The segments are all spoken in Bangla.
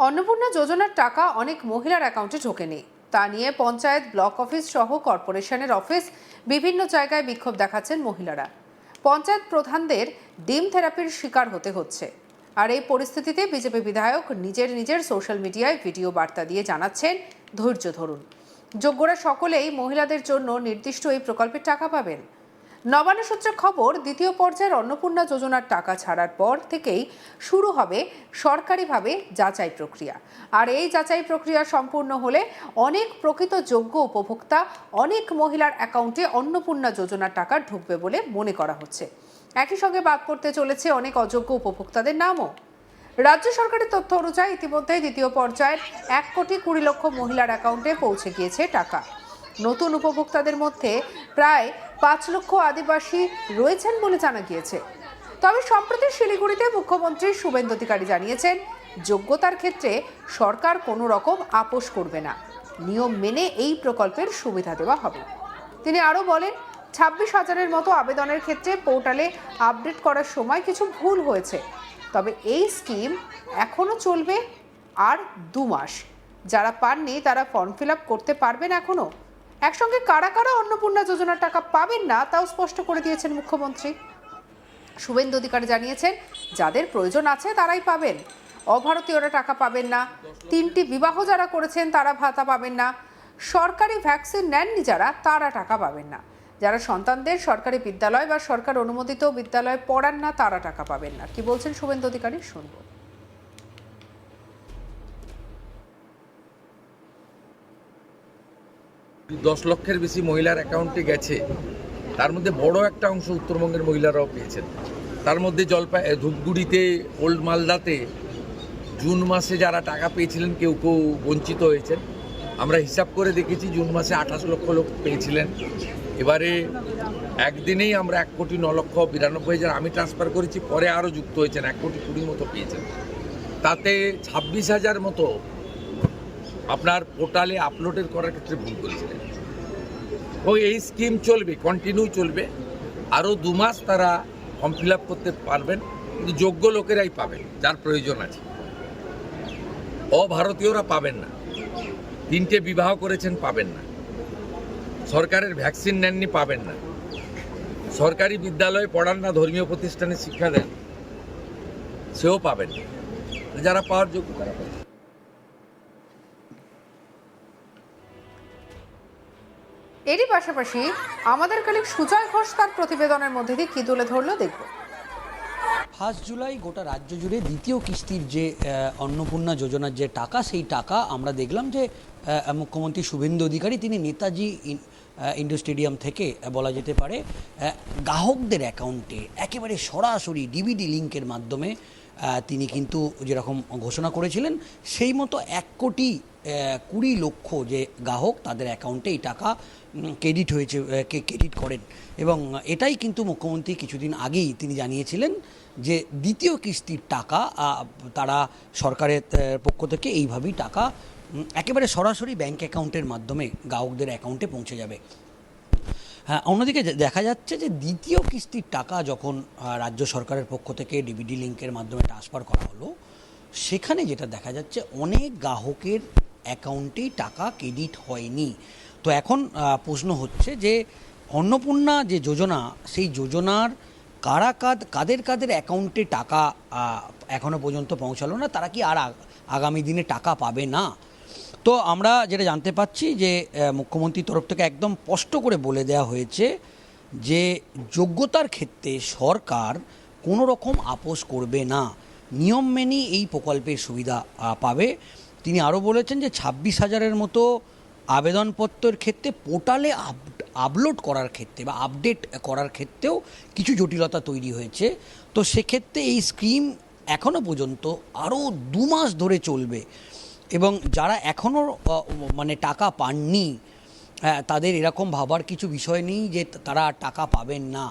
অন্নপূর্ণা যোজনার টাকা অনেক মহিলার অ্যাকাউন্টে ঢোকেনি। তা নিয়ে পঞ্চায়েত, ব্লক অফিস সহ কর্পোরেশনের অফিস বিভিন্ন জায়গায় বিক্ষোভ দেখাচ্ছেন মহিলারা। পঞ্চায়েত প্রধানদের ডিম থেরাপির শিকার হতে হচ্ছে। আর এই পরিস্থিতিতে বিজেপি বিধায়ক নিজের সোশ্যাল মিডিয়ায় ভিডিও বার্তা দিয়ে জানাচ্ছেন, ধৈর্য ধরুন, যোগ্যরা সকলেই মহিলাদের জন্য নির্দিষ্ট এই প্রকল্পের টাকা পাবেন। নবান্ন সূত্রে খবর, দ্বিতীয় পর্যায়ের অন্নপূর্ণা যোজনার টাকা ছাড়ার পর থেকেই শুরু হবে সরকারিভাবে যাচাই প্রক্রিয়া। আর এই যাচাই প্রক্রিয়া সম্পূর্ণ হলে অনেক প্রকৃত যোগ্য উপভোক্তা, অনেক মহিলার অ্যাকাউন্টে অন্নপূর্ণা যোজনার টাকা ঢুকবে বলে মনে করা হচ্ছে। একই সঙ্গে বাদ পড়তে চলেছে অনেক অযোগ্য উপভোক্তাদের নামও। রাজ্য সরকারের তথ্য অনুযায়ী ইতিমধ্যে দ্বিতীয় পর্যায়ের 1,20,00,000 মহিলার অ্যাকাউন্টে পৌঁছে গিয়েছে টাকা। নতুন উপভোক্তাদের মধ্যে প্রায় 5 লক্ষ আদিবাসী রয়েছেন বলে জানা গিয়েছে। তবে সম্প্রতি শিলিগুড়িতে মুখ্যমন্ত্রী শুভেন্দু অধিকারী জানিয়েছেন, যোগ্যতার ক্ষেত্রে সরকার কোনো রকম আপোষ করবে না, নিয়ম মেনে এই প্রকল্পের সুবিধা দেওয়া হবে। তিনি আরও বলেন, 26,000-এর মতো আবেদনের ক্ষেত্রে পোর্টালে আপডেট করার সময় কিছু ভুল হয়েছে। তবে এই স্কিম এখনও চলবে আর 2 মাস। যারা পাননি তারা ফর্ম ফিল আপ করতে পারবেন এখনও। একসঙ্গে কারা কারা অন্নপূর্ণা যোজনার টাকা পাবেন না তাও স্পষ্ট করে দিয়েছেন মুখ্যমন্ত্রী। শুভেন্দু অধিকারী জানিয়েছেন, যাদের প্রয়োজন আছে তারাই পাবেন। অভারতীয়রা টাকা পাবেন না। 3টি বিবাহ যারা করেছেন তারা ভাতা পাবেন না। সরকারি ভ্যাকসিন নেননি যারা, তারা টাকা পাবেন না। যারা সন্তানদের সরকারি বিদ্যালয় বা সরকার অনুমোদিত বিদ্যালয়ে পড়ান না তারা টাকা পাবেন না। কি বলছেন শুভেন্দু অধিকারী, শুনবো। 10 লক্ষের বেশি মহিলার অ্যাকাউন্টে গেছে। তার মধ্যে বড় একটা অংশ উত্তরবঙ্গের মহিলারাও পেয়েছেন। তার মধ্যে ধূপগুড়িতে, ওল্ড মালদাতে জুন মাসে যারা টাকা পেয়েছিলেন কেউ কেউ বঞ্চিত হয়েছেন। আমরা হিসাব করে দেখেছি জুন মাসে 28 লক্ষ লোক পেয়েছিলেন। এবারে একদিনেই আমরা 1,09,92,000 আমি ট্রান্সফার করেছি, পরে আরও যুক্ত হয়েছেন, 1,20,00,000 মতো পেয়েছেন। তাতে 26,000 মতো আপনার পোর্টালে আপলোডের করার ক্ষেত্রে ভুল করেছিলেন। ও এই স্কিম চলবে, কন্টিনিউ চলবে। আরও 2 মাস তারা ফর্ম ফিল আপ করতে পারবেন, কিন্তু যোগ্য লোকেরাই পাবেন, যার প্রয়োজন আছে। অভারতীয়রা পাবেন না। 3টে বিবাহ করেছেন, পাবেন না। সরকারের ভ্যাকসিন নেননি, পাবেন না। সরকারি বিদ্যালয়ে পড়ান না, ধর্মীয় প্রতিষ্ঠানে শিক্ষা দেন, সেও পাবেন না। যারা পাওয়ার যোগ্য তারা পাবেন। এরই পাশাপাশি আমাদের কলিগ সুজয় ঘোষ তার প্রতিবেদনের মধ্যে দিয়ে কি তুলে ধরলো, দেখব। 1 জুলাই গোটা রাজ্য জুড়ে দ্বিতীয় কিস্তির যে অন্নপূর্ণা যোজনার যে টাকা, সেই টাকা আমরা দেখলাম যে মুখ্যমন্ত্রী শুভেন্দু অধিকারী তিনি নেতাজি ইন্ডোর স্টেডিয়াম থেকে বলা যেতে পারে গ্রাহকদের অ্যাকাউন্টে একেবারে সরাসরি ডিবিডি লিঙ্কের মাধ্যমে তিনি কিন্তু যেরকম ঘোষণা করেছিলেন, সেই মতো 1,20,00,000 যে গ্রাহক তাদের অ্যাকাউন্টে এই টাকা ক্রেডিট করেন। এবং এটাই কিন্তু মুখ্যমন্ত্রী কিছুদিন আগেই তিনি জানিয়েছিলেন যে দ্বিতীয় কিস্তির টাকা তারা সরকারের পক্ষ থেকে এইভাবেই টাকা একেবারে সরাসরি ব্যাংক অ্যাকাউন্টের মাধ্যমে গ্রাহকদের অ্যাকাউন্টে পৌঁছে যাবে। হ্যাঁ, অন্যদিকে দেখা যাচ্ছে যে দ্বিতীয় কিস্তির টাকা যখন রাজ্য সরকারের পক্ষ থেকে ডিবিডি লিঙ্কের মাধ্যমে ট্রান্সফার করা হলো, সেখানে যেটা দেখা যাচ্ছে অনেক গ্রাহকের অ্যাকাউন্টেই টাকা ক্রেডিট হয়নি। তো এখন প্রশ্ন হচ্ছে যে অন্নপূর্ণা যে যোজনা, সেই যোজনার কাদের অ্যাকাউন্টে টাকা এখনও পর্যন্ত পৌঁছালো না, তারা কি আর আগামী দিনে টাকা পাবে না? তো আমরা যেটা জানতে পাচ্ছি যে মুখ্যমন্ত্রীর তরফ থেকে একদম স্পষ্ট করে বলে দেওয়া হয়েছে যে যোগ্যতার ক্ষেত্রে সরকার কোনো রকম আপোষ করবে না, নিয়ম মেনেই এই প্রকল্পের সুবিধা পাবে। তিনি আরও বলেছেন যে 26,000-এর মতো আবেদনপত্রের ক্ষেত্রে পোর্টালে আপলোড করার ক্ষেত্রে বা আপডেট করার ক্ষেত্রেও কিছু জটিলতা তৈরি হয়েছে। তো সেক্ষেত্রে এই স্কিম এখনও পর্যন্ত আরও 2 মাস ধরে চলবে এবং যারা এখনও মানে টাকা পাননি তাদের এরকম ভাবার কিছু বিষয় নেই যে তারা টাকা পাবেন না।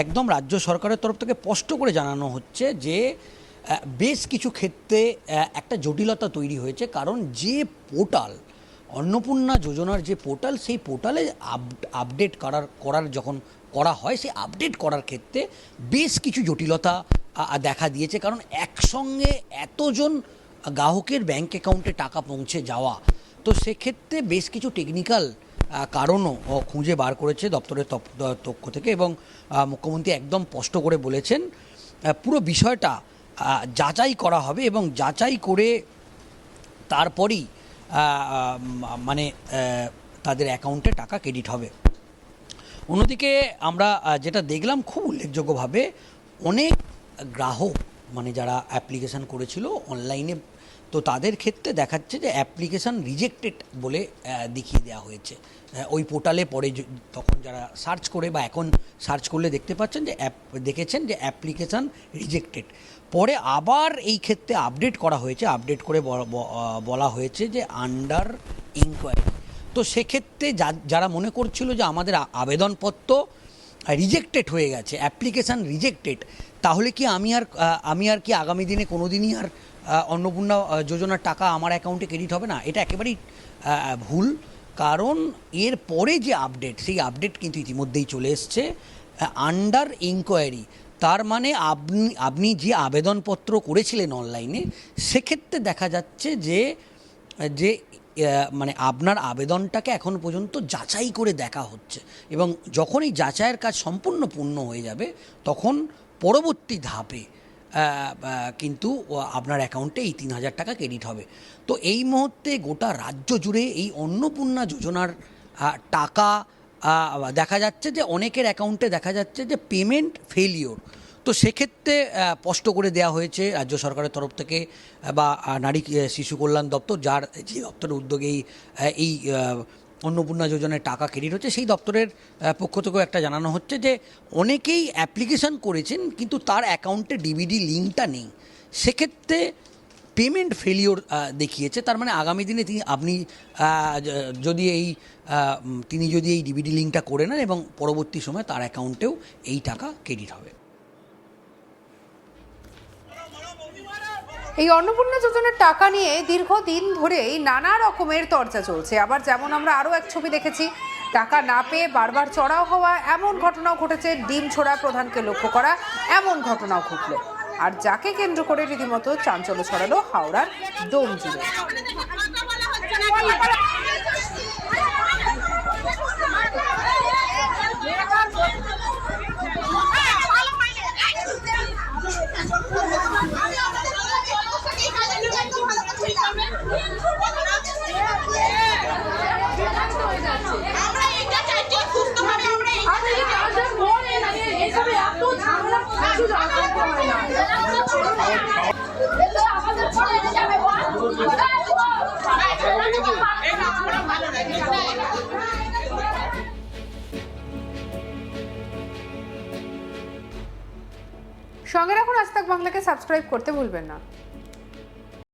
একদম রাজ্য সরকারের তরফ থেকে স্পষ্ট করে জানানো হচ্ছে যে বেশ কিছু ক্ষেত্রে একটা জটিলতা তৈরি হয়েছে, কারণ যে পোর্টাল অন্নপূর্ণা যোজনার যে পোর্টাল, সেই পোর্টালে আপডেট করার যখন করা হয়, সেই আপডেট করার ক্ষেত্রে বেশ কিছু জটিলতা দেখা দিয়েছে। কারণ একসঙ্গে এতজন গ্রাহকের ব্যাংক অ্যাকাউন্টে টাকা পৌঁছে যাওয়া। তো সেক্ষেত্রে বেশ কিছু টেকনিক্যাল কারণও খুঁজে বার করেছে দপ্তরের পক্ষ থেকে, এবং মুখ্যমন্ত্রী একদম স্পষ্ট করে বলেছেন পুরো বিষয়টা যাচাই করা হবে এবং যাচাই করে তারপরেই মানে তাদের অ্যাকাউন্টে টাকা ক্রেডিট হবে। অন্যদিকে আমরা যেটা দেখলাম খুব উল্লেখযোগ্যভাবে অনেক গ্রাহক মানে যারা অ্যাপ্লিকেশান করেছিল অনলাইনে, তো তাদের ক্ষেত্রে দেখাচ্ছে যে অ্যাপ্লিকেশান রিজেক্টেড বলে দেখিয়ে দেওয়া হয়েছে ওই পোর্টালে। পরে তখন যারা সার্চ করে বা এখন সার্চ করলে দেখতে পাচ্ছেন যে দেখেছেন যে অ্যাপ্লিকেশান রিজেক্টেড। পরে আবার এই ক্ষেত্রে আপডেট করা হয়েছে, আপডেট করে বলা হয়েছে যে আন্ডার ইনকোয়ারি। তো সেক্ষেত্রে যারা মনে করছিল যে আমাদের আবেদনপত্র রিজেক্টেড হয়ে গেছে, অ্যাপ্লিকেশান রিজেক্টেড, তাহলে কি আমি আর কি আগামী দিনে কোনো দিনই আর অন্নপূর্ণা যোজনার টাকা আমার অ্যাকাউন্টে ক্রেডিট হবে না, এটা একেবারেই ভুল। কারণ এর পরে যে আপডেট, সেই আপডেট কিন্তু ইতিমধ্যেই চলে এসছে আন্ডার ইনকোয়ারি। তার মানে আপনি যে আবেদনপত্র করেছিলেন অনলাইনে, সেক্ষেত্রে দেখা যাচ্ছে যে মানে আপনার আবেদনটাকে এখন পর্যন্ত যাচাই করে দেখা হচ্ছে, এবং যখন এই যাচাইয়ের কাজ সম্পূর্ণ পূর্ণ হয়ে যাবে তখন পরবর্তী ধাপে কিন্তু আপনার অ্যাকাউন্টে এই 3,000 টাকা ক্রেডিট হবে। তো এই মুহূর্তে গোটা রাজ্য জুড়ে এই অন্নপূর্ণা যোজনার টাকা দেখা যাচ্ছে যে অনেকের অ্যাকাউন্টে দেখা যাচ্ছে যে পেমেন্ট ফেলিওর। তো সেক্ষেত্রে স্পষ্ট করে দেওয়া হয়েছে রাজ্য সরকারের তরফ থেকে বা নারী শিশু কল্যাণ দপ্তর, যে দপ্তরের উদ্যোগেই এই অন্নপূর্ণা যোজনায় টাকা ক্রেডিট হচ্ছে, সেই দপ্তরের পক্ষ থেকেও একটা জানানো হচ্ছে যে অনেকেই অ্যাপ্লিকেশান করেছেন কিন্তু তার অ্যাকাউন্টে ডিবিডি লিঙ্কটা নেই, সেক্ষেত্রে পেমেন্ট ফেলিওর দেখিয়েছে। তার মানে আগামী দিনে তিনি যদি এই ডিবিডি লিঙ্কটা করে নেন এবং পরবর্তী সময় তার অ্যাকাউন্টেও এই টাকা ক্রেডিট হবে। এই অন্নপূর্ণা যোজনার টাকা নিয়ে দীর্ঘদিন ধরেই নানা রকমের চর্চা চলছে। আবার যেমন আমরা আরও এক ছবি দেখেছি, টাকা না পেয়ে বারবার চড়াও হওয়া এমন ঘটনাও ঘটেছে, ডিম ছোড়া প্রধানকে লক্ষ্য করা এমন ঘটনাও ঘটল। আর যাকে কেন্দ্র করে রীতিমতো চাঞ্চল্য ছড়ালো হাওড়ার ডোম জুড়ে। সঙ্গে রাখুন আজ তাক বাংলাকে, সাবস্ক্রাইব করতে ভুলবেন না।